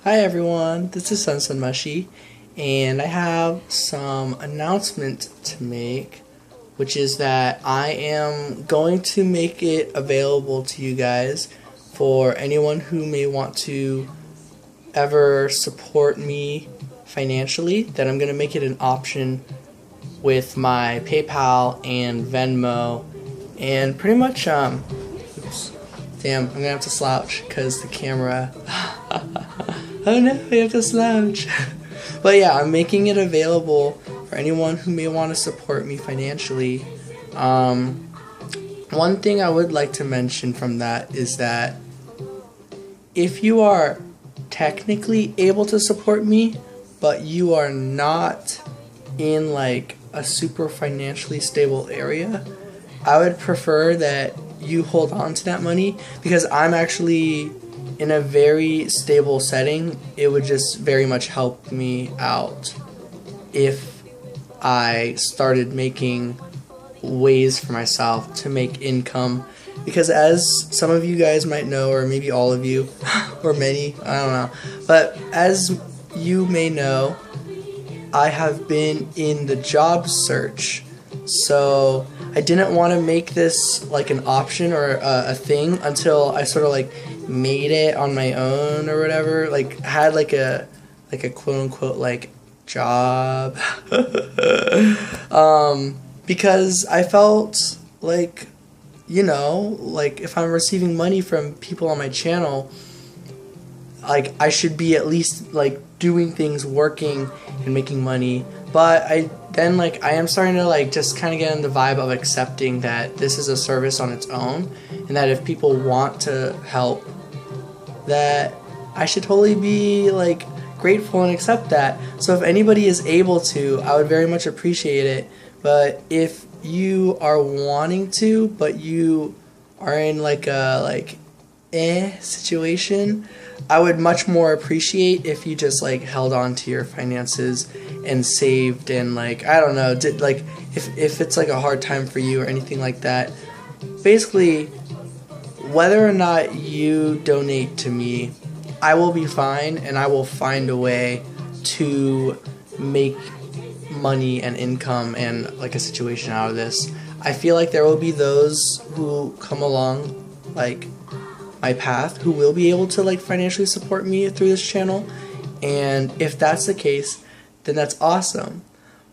Hi everyone, this is Sun Mushy, and I have some announcement to make, which is that I am going to make it available to you guys for anyone who may want to ever support me financially, that I'm going to make it an option with my PayPal and Venmo, and pretty much, oops, damn, I'm going to have to slouch because the camera... Oh no, we have to slouch. But yeah, I'm making it available for anyone who may want to support me financially. One thing I would like to mention from that is that if you are technically able to support me, but you are not in like a super financially stable area, I would prefer that you hold on to that money, because I'm actually in a very stable setting. It would just very much help me out if I started making ways for myself to make income, because as some of you guys might know, or maybe all of you, or many, I don't know, but as you may know, I have been in the job search, so I didn't want to make this like an option or a thing until I sort of like made it on my own or whatever, like had like a quote-unquote like job. Because I felt like, you know, like if I'm receiving money from people on my channel, like I should be at least like doing things, working and making money. But I am starting to like just kind of get in the vibe of accepting that this is a service on its own, and that if people want to help, that I should totally be like grateful and accept that. So if anybody is able to, I would very much appreciate it. But if you are wanting to, but you are in like a situation, I would much more appreciate if you just like held on to your finances and saved, and like, I don't know, did like if it's like a hard time for you or anything like that. Basically, whether or not you donate to me, I will be fine, and I will find a way to make money and income and like a situation out of this. I feel like there will be those who come along like my path who will be able to like financially support me through this channel, and if that's the case, then that's awesome.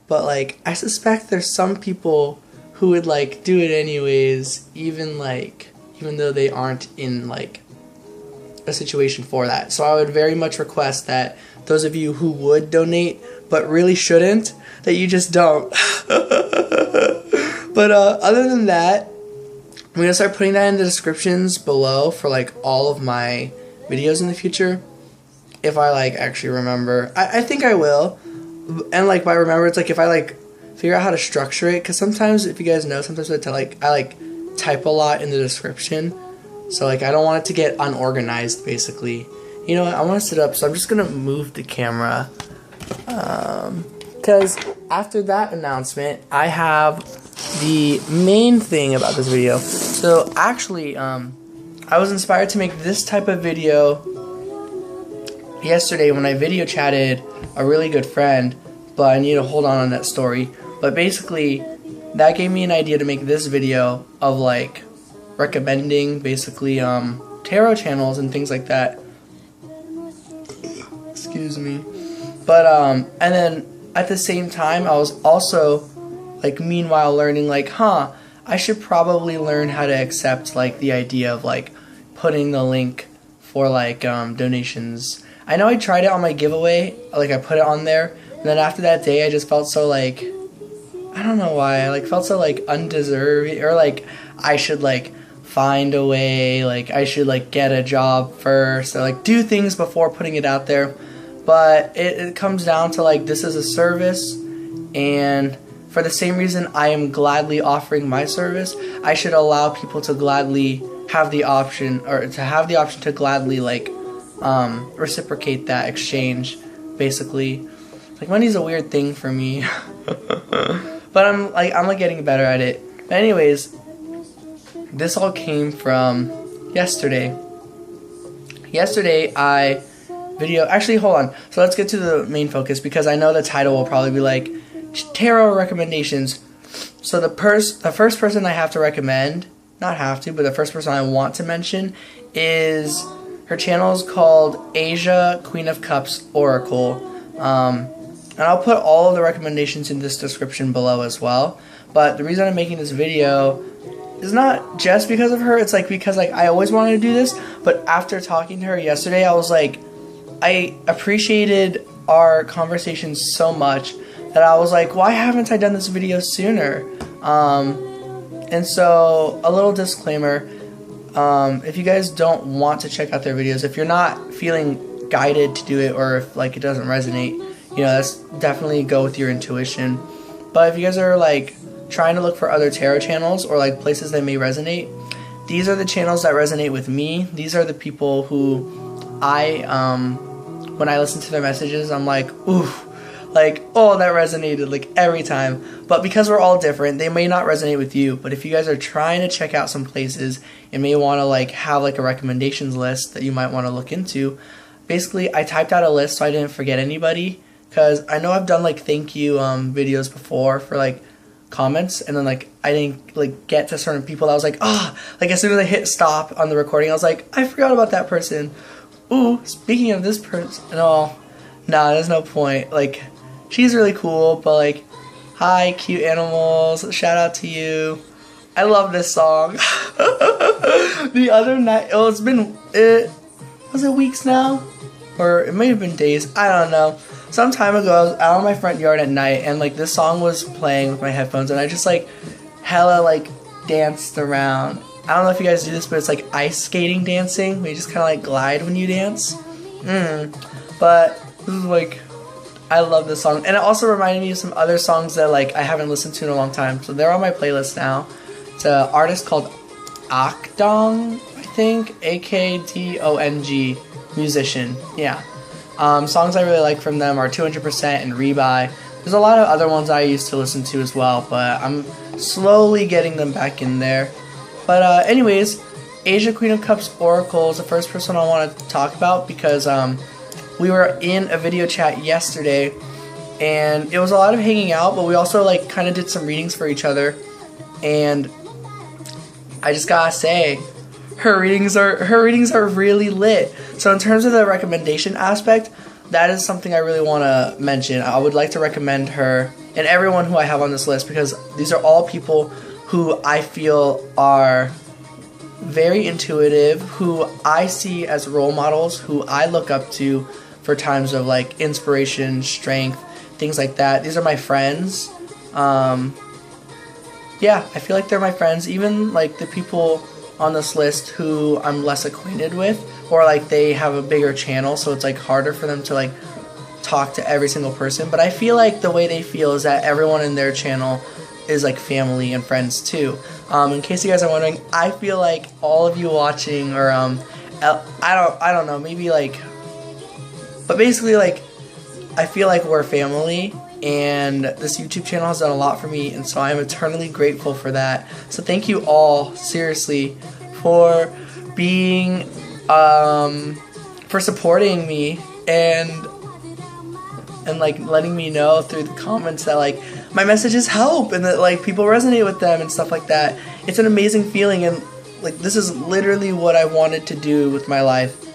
But like, I suspect there's some people who would like do it anyways, even though they aren't in like a situation for that. So I would very much request that those of you who would donate but really shouldn't, that you just don't. But other than that, I'm going to start putting that in the descriptions below for like all of my videos in the future, if I like actually remember. I think I will. And like by remember, it's like if I like figure out how to structure it, because sometimes, if you guys know, sometimes I type a lot in the description, so like I don't want it to get unorganized basically. You know what, I want to sit up, so I'm just going to move the camera, because after that announcement, I have the main thing about this video. So actually, I was inspired to make this type of video yesterday when I video chatted a really good friend, but I need to hold on that story. But basically, that gave me an idea to make this video of like recommending basically tarot channels and things like that. Excuse me. But and then at the same time, I was also like meanwhile learning like, I should probably learn how to accept like the idea of like putting the link for like donations. I know I tried it on my giveaway, like I put it on there, and then after that day I just felt so like, I don't know why, I like felt so like undeserving, or like I should like find a way, like I should like get a job first, or like do things before putting it out there. But it comes down to like, this is a service, and for the same reason I am gladly offering my service, I should allow people to gladly have the option, or to have the option to gladly like reciprocate that exchange, basically. Like, money's a weird thing for me. But I'm like getting better at it. But anyways, this all came from yesterday. Yesterday I video. Actually, hold on. So let's get to the main focus, because I know the title will probably be like tarot recommendations. So the first person I have to recommend, not have to, but the first person I want to mention is, her channel is called Asia Queen of Cups Oracle. And I'll put all of the recommendations in this description below as well. But the reason I'm making this video is not just because of her. It's like because like I always wanted to do this, but after talking to her yesterday, I was like, I appreciated our conversation so much that I was like, why haven't I done this video sooner? And so a little disclaimer, if you guys don't want to check out their videos, if you're not feeling guided to do it, or if like it doesn't resonate, you know, that's definitely go with your intuition. But if you guys are like trying to look for other tarot channels or like places that may resonate, these are the channels that resonate with me. These are the people who when I listen to their messages, I'm like, ooh, like, oh, that resonated, like, every time. But because we're all different, they may not resonate with you. But if you guys are trying to check out some places and may want to like have like a recommendations list that you might want to look into, basically I typed out a list so I didn't forget anybody, because I know I've done like thank you videos before for like comments, and then like I didn't like get to certain people. I was like, like as soon as I hit stop on the recording, I was like, I forgot about that person. Ooh, speaking of this person, nah, there's no point. Like, she's really cool, but like, hi, cute animals, shout out to you. I love this song. The other night, was it weeks now? Or it may have been days, I don't know. Some time ago, I was out in my front yard at night, and like this song was playing with my headphones, and I just like hella like danced around. I don't know if you guys do this, but it's like ice skating dancing, where you just kind of like glide when you dance. But this is like, I love this song, and it also reminded me of some other songs that like I haven't listened to in a long time, so they're on my playlist now. It's an artist called Akdong, I think, Akdong, musician, yeah. Songs I really like from them are 200% and Rebuy. There's a lot of other ones I used to listen to as well, but I'm slowly getting them back in there. But anyways, Asia Queen of Cups Oracle is the first person I want to talk about, because we were in a video chat yesterday, and it was a lot of hanging out, but we also like kind of did some readings for each other, and I just gotta say, her readings are really lit. So in terms of the recommendation aspect, that is something I really want to mention. I would like to recommend her and everyone who I have on this list, because these are all people who I feel are very intuitive, who I see as role models, who I look up to for times of like inspiration, strength, things like that. These are my friends. Yeah, I feel like they're my friends. Even like the people on this list who I'm less acquainted with, or like they have a bigger channel, so it's like harder for them to like talk to every single person. But I feel like the way they feel is that everyone in their channel is like family and friends too. In case you guys are wondering, I feel like all of you watching, or I don't know, maybe like, but basically like I feel like we're family, and this YouTube channel has done a lot for me, and so I'm eternally grateful for that. So thank you all, seriously, for being for supporting me and like letting me know through the comments that like my messages help and that like people resonate with them and stuff like that. It's an amazing feeling, and like this is literally what I wanted to do with my life,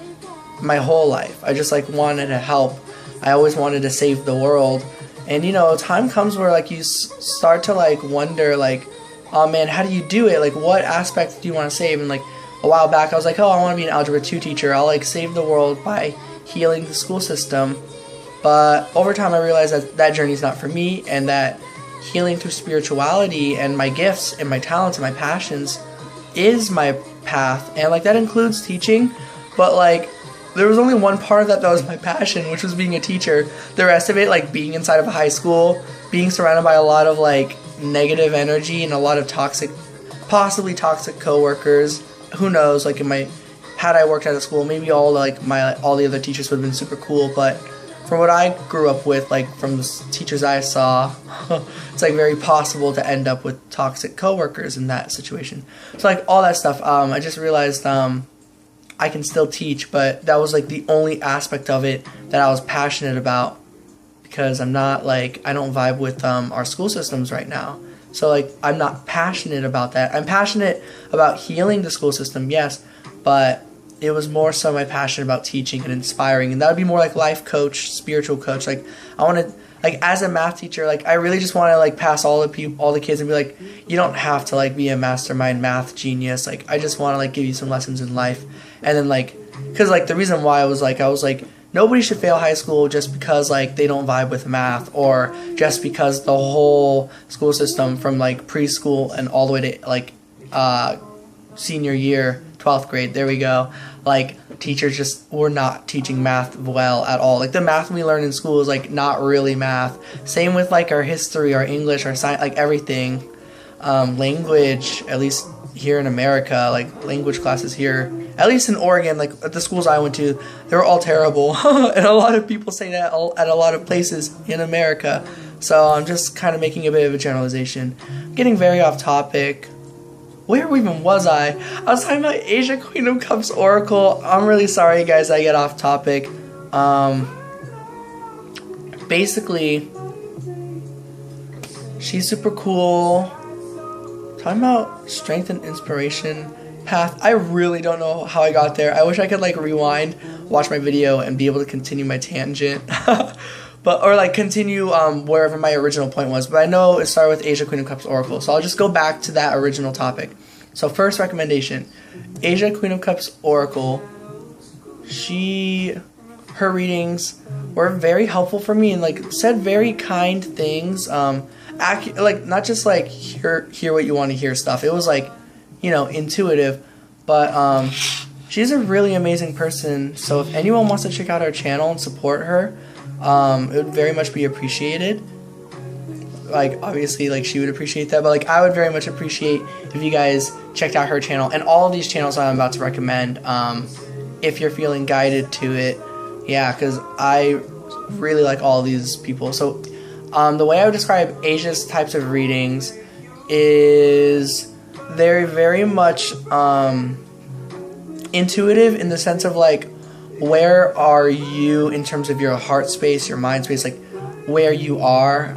my whole life. I just like wanted to help. I always wanted to save the world. And you know, time comes where like you start to like wonder like, oh man, how do you do it? Like what aspects do you want to save? And like a while back I was like, oh, I want to be an Algebra 2 teacher. I'll like save the world by healing the school system. But over time I realized that that journey's not for me, and that healing through spirituality and my gifts and my talents and my passions is my path. And like that includes teaching, but like there was only one part of that was my passion, which was being a teacher. The rest of it, like being inside of a high school, being surrounded by a lot of like negative energy and a lot of toxic, possibly toxic coworkers. Who knows? Like had I worked at a school, maybe all the other teachers would have been super cool. But from what I grew up with, like from the teachers I saw, it's like very possible to end up with toxic coworkers in that situation. So like all that stuff, I just realized I can still teach, but that was like the only aspect of it that I was passionate about, because I'm not like, I don't vibe with our school systems right now. So like, I'm not passionate about that. I'm passionate about healing the school system, yes, but it was more so my passion about teaching and inspiring, and that would be more like life coach, spiritual coach. Like, I want to, like, as a math teacher, like, I really just want to like pass all the kids and be like, you don't have to like be a mastermind math genius. Like, I just want to like give you some lessons in life. And then like, because like the reason why I was like nobody should fail high school just because like they don't vibe with math, or just because the whole school system from like preschool and all the way to like senior year, 12th grade, there we go, like teachers just were not teaching math well at all. Like, the math we learn in school is like not really math. Same with like our history, our English, our science, like everything. Language, at least here in America, like language classes here, at least in Oregon, like at the schools I went to, they were all terrible. And a lot of people say that at a lot of places in America. So I'm just kind of making a bit of a generalization. Getting very off topic. Where even was I? I was talking about Asia, Queen of Cups, Oracle. I'm really sorry, guys, I get off topic. Basically, she's super cool. Talking about strength and inspiration path. I really don't know how I got there. I wish I could like rewind, watch my video, and be able to continue my tangent. Or like continue wherever my original point was. But I know it started with Asia, Queen of Cups, Oracle. So I'll just go back to that original topic. So first recommendation, Asia, Queen of Cups, Oracle. Her readings were very helpful for me and like said very kind things. Like not just like hear what you want to hear stuff. It was like, you know, intuitive. But she's a really amazing person. So if anyone wants to check out her channel and support her, it would very much be appreciated. Like, obviously, like, she would appreciate that, but like, I would very much appreciate if you guys checked out her channel and all of these channels I'm about to recommend, if you're feeling guided to it. Yeah, because I really like all of these people. So the way I would describe Asia's types of readings is they're very much intuitive, in the sense of like, where are you in terms of your heart space, your mind space, like where you are.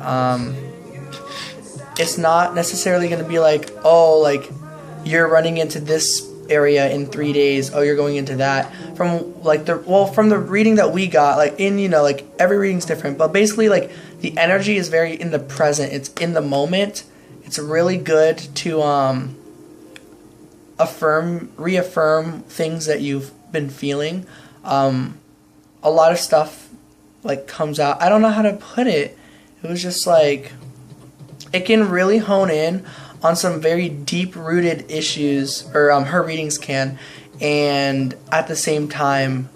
It's not necessarily going to be like, oh, like you're running into this area in 3 days, oh, you're going into that. From like from the reading that we got, like in, you know, like every reading's different, but basically like the energy is very in the present, it's in the moment. It's really good to reaffirm things that you've been feeling. A lot of stuff like comes out. I don't know how to put it. It was just like, it can really hone in on some very deep-rooted issues, or her readings can, and at the same time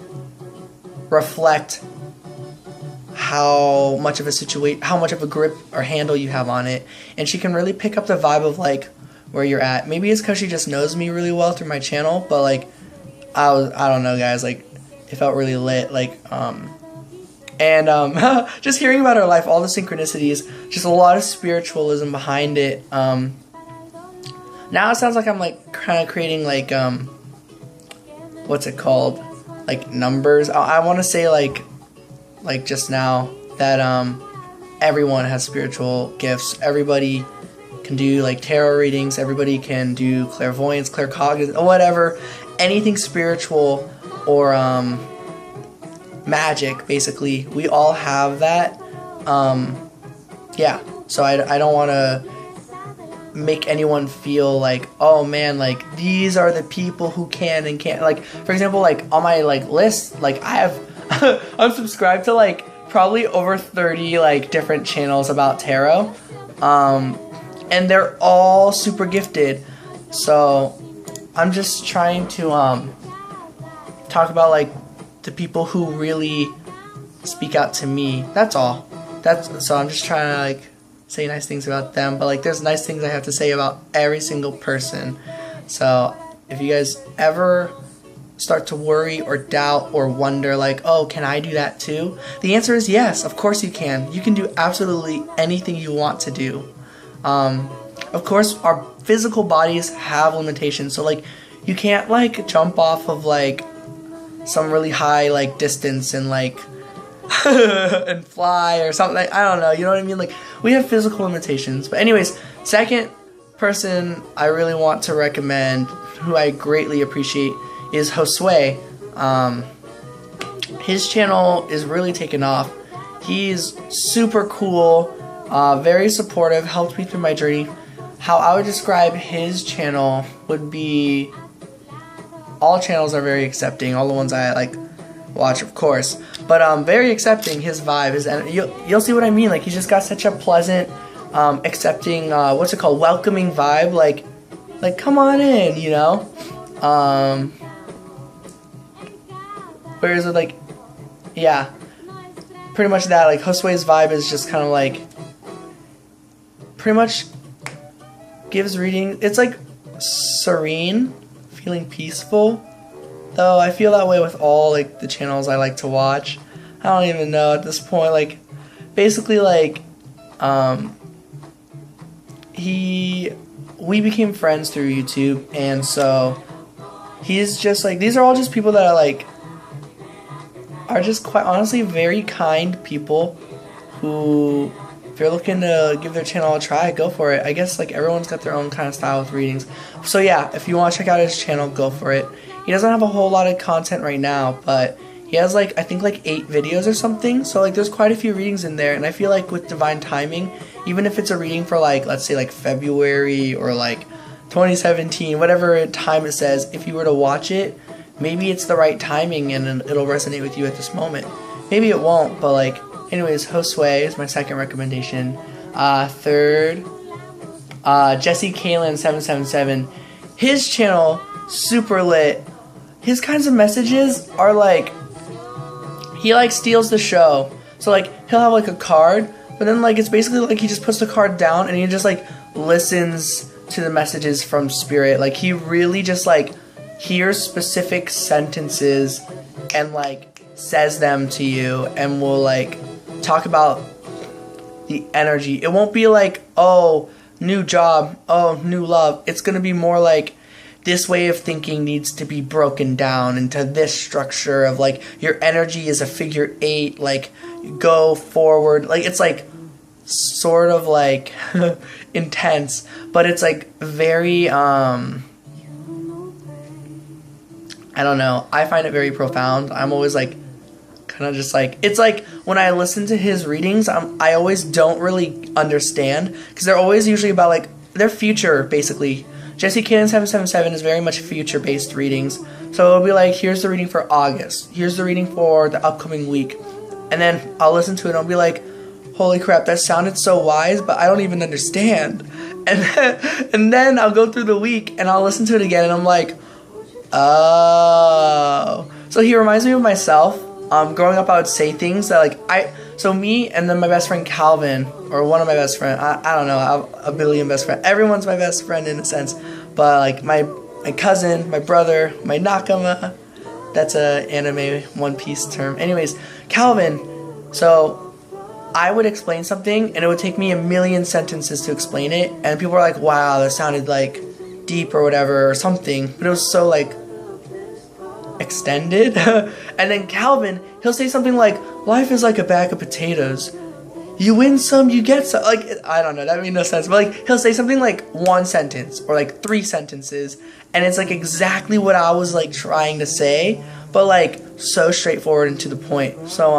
reflect how much of a grip or handle you have on it. And she can really pick up the vibe of like where you're at. Maybe it's because she just knows me really well through my channel, but like I don't know, guys, like it felt really lit, like just hearing about her life, all the synchronicities, just a lot of spiritualism behind it. Now it sounds like I'm like kind of creating like what's it called, like numbers. I want to say like just now that everyone has spiritual gifts. Everybody can do like tarot readings, everybody can do clairvoyance, claircognizance, whatever, anything spiritual or magic, basically. We all have that. Yeah, so I don't want to make anyone feel like, oh man, like these are the people who can and can't. Like, for example, like on my like list, like I have I'm subscribed to like probably over 30 like different channels about tarot, and they're all super gifted. So I'm just trying to talk about like the people who really speak out to me. That's all. So I'm just trying to like say nice things about them, but like there's nice things I have to say about every single person. So if you guys ever start to worry or doubt or wonder like, oh, can I do that too? The answer is yes, of course you can. You can do absolutely anything you want to do. Of course, our physical bodies have limitations, so like you can't like jump off of like some really high like distance and like and fly or something. Like, I don't know, you know what I mean? Like, we have physical limitations. But anyways, second person I really want to recommend, who I greatly appreciate, is Josue. His channel is really taken off. He's super cool, very supportive, helped me through my journey. How I would describe his channel would be, all channels are very accepting, all the ones I like watch, of course, but very accepting. His vibe is, and you'll see what I mean. Like, he's just got such a pleasant, accepting, what's it called, welcoming vibe. Like come on in, you know. Whereas with like, yeah, pretty much that. Like, Josue's vibe is just kind of like, pretty much gives reading. It's like serene, feeling peaceful. Though I feel that way with all like the channels I like to watch. I don't even know at this point. Like, basically, like, we became friends through YouTube, and so he's just like, these are all just people that are just quite honestly very kind people who, if you're looking to give their channel a try, go for it. I guess like everyone's got their own kind of style with readings. So yeah, if you want to check out his channel, go for it. He doesn't have a whole lot of content right now, but he has like, I think like 8 videos or something. So like, there's quite a few readings in there, and I feel like with divine timing, even if it's a reading for like, let's say like February or like 2017, whatever time it says, if you were to watch it, maybe it's the right timing and it'll resonate with you at this moment. Maybe it won't, but like, anyways, Josue is my second recommendation. Third, Jesse Kalen 777. His channel, super lit. His kinds of messages are like, he like steals the show. So like, he'll have like a card, but then like, it's basically like he just puts the card down and he just like listens to the messages from spirit. Like, he really just like hears specific sentences and like says them to you, and will like talk about the energy. It won't be like, oh, new job, oh, new love. It's gonna be more like, this way of thinking needs to be broken down into this structure of like, your energy is a figure 8, like, go forward. Like, it's like sort of like intense, but it's like very I don't know, I find it very profound. I'm always like kind of just like, it's like when I listen to his readings, I always don't really understand, because they're always usually about like their future, basically. Jesse Kalen 777 is very much future-based readings. So it'll be like, here's the reading for August. Here's the reading for the upcoming week. And then I'll listen to it and I'll be like, holy crap, that sounded so wise, but I don't even understand. And then I'll go through the week and I'll listen to it again and I'm like, oh. So he reminds me of myself. Growing up, I would say things that like, so me and then my best friend Calvin, or one of my best friends, I don't know, I have a billion best friends. Everyone's my best friend in a sense. But like my cousin, my brother, my nakama, that's a anime One Piece term. Anyways, Calvin, so I would explain something and it would take me 1,000,000 sentences to explain it. And people were like, wow, that sounded like deep or whatever or something. But it was so like extended. And then Calvin, he'll say something like, life is like a bag of potatoes. You win some, you get some. Like, I don't know, that made no sense. But like, he'll say something like 1 sentence or like 3 sentences, and it's like exactly what I was like trying to say, but like so straightforward and to the point. So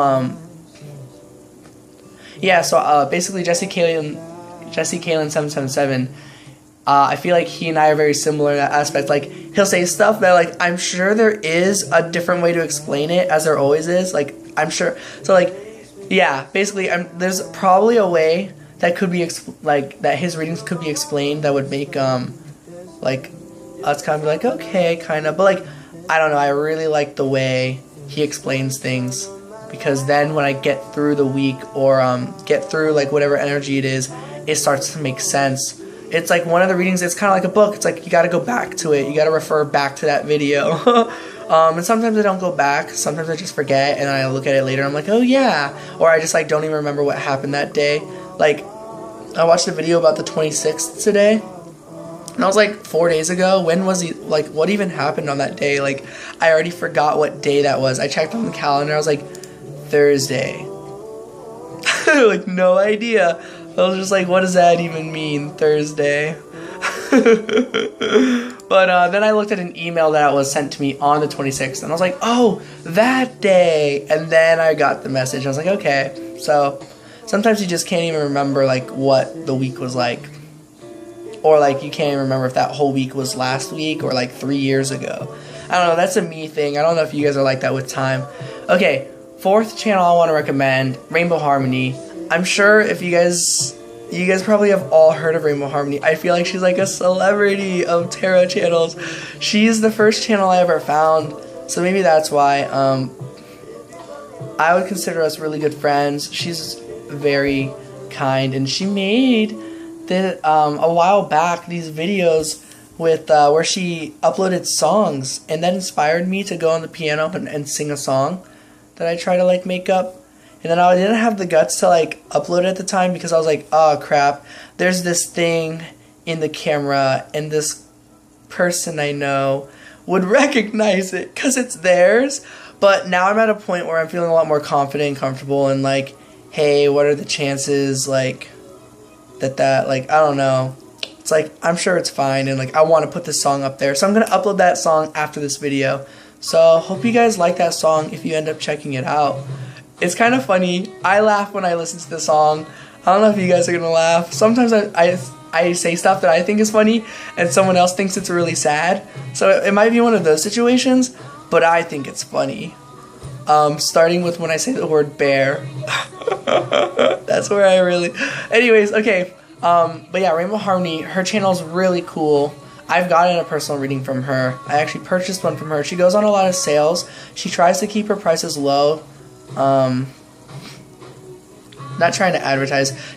yeah, so basically Jesse Kalen 777, I feel like he and I are very similar in that aspect. Like, he'll say stuff that like, I'm sure there is a different way to explain it, as there always is. Like, I'm sure. So like, yeah, basically, there's probably a way that could be that his readings could be explained that would make like us kind of be like, okay, kind of. But like, I don't know. I really like the way he explains things, because then when I get through the week or get through like whatever energy it is, it starts to make sense. It's like one of the readings, it's kind of like a book. It's like you got to go back to it. You got to refer back to that video. And sometimes I don't go back. Sometimes I just forget, and I look at it later and I'm like, oh yeah. Or I just like don't even remember what happened that day. Like, I watched a video about the 26th today, And I was like, 4 days ago? When was he, like, what even happened on that day? Like, I already forgot what day that was. I checked on the calendar, I was like, Thursday. Like, no idea. I was just like, what does that even mean, Thursday? But then I looked at an email that was sent to me on the 26th, and I was like, oh, that day. And then I got the message. I was like, okay. So sometimes you just can't even remember, like, what the week was like. Or, like, you can't even remember if that whole week was last week or, like, 3 years ago. I don't know. That's a me thing. I don't know if you guys are like that with time. Okay, 4th channel I want to recommend, Rainbow Harmony. I'm sure if you guys probably have all heard of Rainbow Harmony. I feel like she's like a celebrity of tarot channels. She's the first channel I ever found, so maybe that's why. I would consider us really good friends. She's very kind, and she made a while back these videos with where she uploaded songs, and that inspired me to go on the piano and sing a song that I try to like make up. And then I didn't have the guts to like upload it at the time because I was like, oh crap, there's this thing in the camera and this person I know would recognize it because it's theirs. But now I'm at a point where I'm feeling a lot more confident and comfortable, and like, hey, what are the chances like that like, I don't know. It's like, I'm sure it's fine, and like I want to put this song up there. So I'm going to upload that song after this video. So hope you guys like that song if you end up checking it out. It's kind of funny. I laugh when I listen to the song. I don't know if you guys are going to laugh. Sometimes I say stuff that I think is funny and someone else thinks it's really sad. So it might be one of those situations, but I think it's funny. Starting with when I say the word bear. That's where I really... Anyways, okay. But yeah, Rainbow Harmony, her channel is really cool. I've gotten a personal reading from her. I actually purchased one from her. She goes on a lot of sales. She tries to keep her prices low. Not trying to advertise.